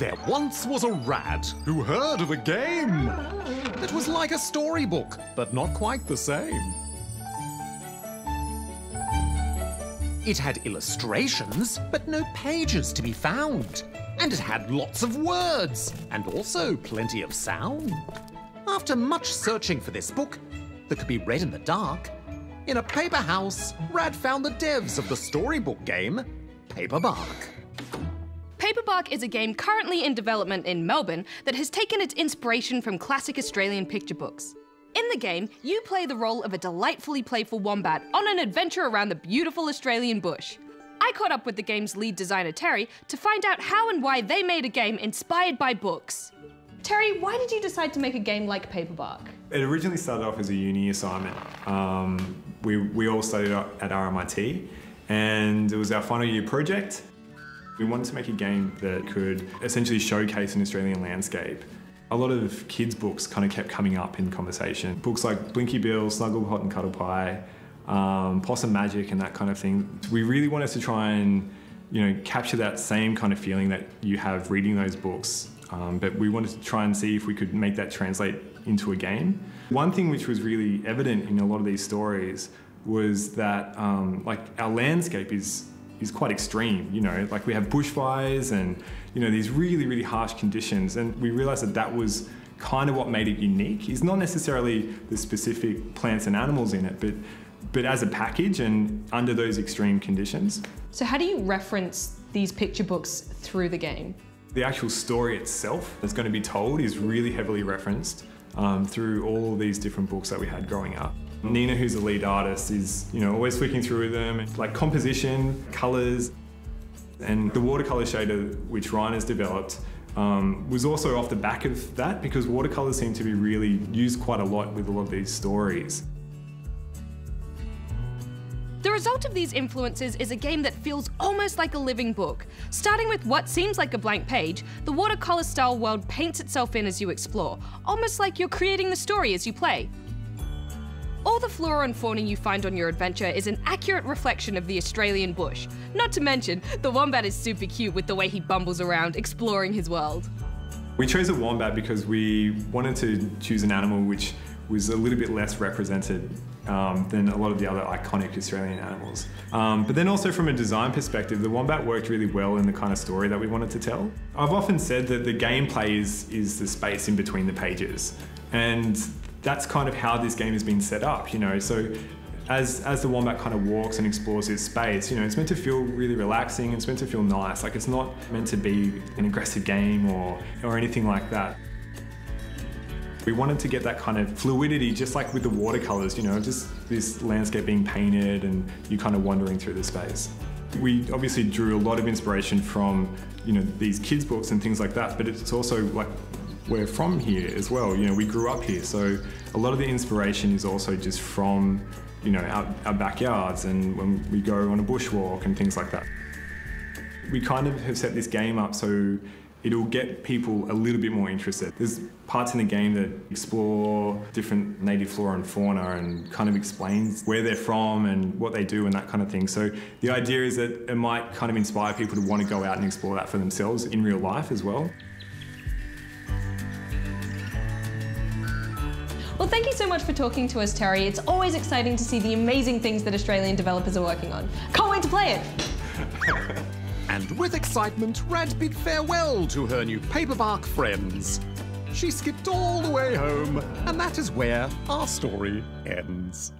There once was a rat who heard of a game that was like a storybook, but not quite the same. It had illustrations, but no pages to be found. And it had lots of words, and also plenty of sound. After much searching for this book that could be read in the dark, in a paper house, Rad found the devs of the storybook game, Paperbark. Paperbark is a game currently in development in Melbourne that has taken its inspiration from classic Australian picture books. In the game, you play the role of a delightfully playful wombat on an adventure around the beautiful Australian bush. I caught up with the game's lead designer, Terry, to find out how and why they made a game inspired by books. Terry, why did you decide to make a game like Paperbark? It originally started off as a uni assignment. We all studied at RMIT, and it was our final year project. We wanted to make a game that could essentially showcase an Australian landscape. A lot of kids' books kind of kept coming up in conversation. Books like Blinky Bill, Snugglepot and Cuddlepie, Possum Magic and that kind of thing. We really wanted to try and, capture that same kind of feeling that you have reading those books, but we wanted to try and see if we could make that translate into a game. One thing which was really evident in a lot of these stories was that our landscape is quite extreme, like we have bushfires and these really, really harsh conditions, and we realised that that was kind of what made it unique. It's not necessarily the specific plants and animals in it, but as a package and under those extreme conditions. So how do you reference these picture books through the game? The actual story itself that's going to be told is really heavily referenced through all of these different books that we had growing up. Nina, who's the lead artist, is always flicking through them, like composition, colours, and the watercolour shader which Ryan has developed was also off the back of that, because watercolours seem to be really used quite a lot with a lot of these stories. The result of these influences is a game that feels almost like a living book. Starting with what seems like a blank page, the watercolour-style world paints itself in as you explore, almost like you're creating the story as you play. All the flora and fauna you find on your adventure is an accurate reflection of the Australian bush. Not to mention, the wombat is super cute with the way he bumbles around, exploring his world. We chose a wombat because we wanted to choose an animal which was a little bit less represented than a lot of the other iconic Australian animals. But then also from a design perspective, the wombat worked really well in the kind of story that we wanted to tell. I've often said that the gameplay is the space in between the pages. And that's kind of how this game has been set up, So as the wombat kind of walks and explores this space, it's meant to feel really relaxing, it's meant to feel nice. Like, it's not meant to be an aggressive game or anything like that. We wanted to get that kind of fluidity, just like with the watercolours, just this landscape being painted and you kind of wandering through the space. We obviously drew a lot of inspiration from, these kids' books and things like that, but it's also like, we're from here as well, we grew up here, so a lot of the inspiration is also just from, our backyards and when we go on a bushwalk and things like that. We kind of have set this game up so it'll get people a little bit more interested. There's parts in the game that explore different native flora and fauna and kind of explains where they're from and what they do and that kind of thing. So the idea is that it might kind of inspire people to want to go out and explore that for themselves in real life as well. Well, thank you so much for talking to us, Terry. It's always exciting to see the amazing things that Australian developers are working on. Can't wait to play it! And with excitement, Rad bid farewell to her new Paperbark friends. She skipped all the way home, and that is where our story ends.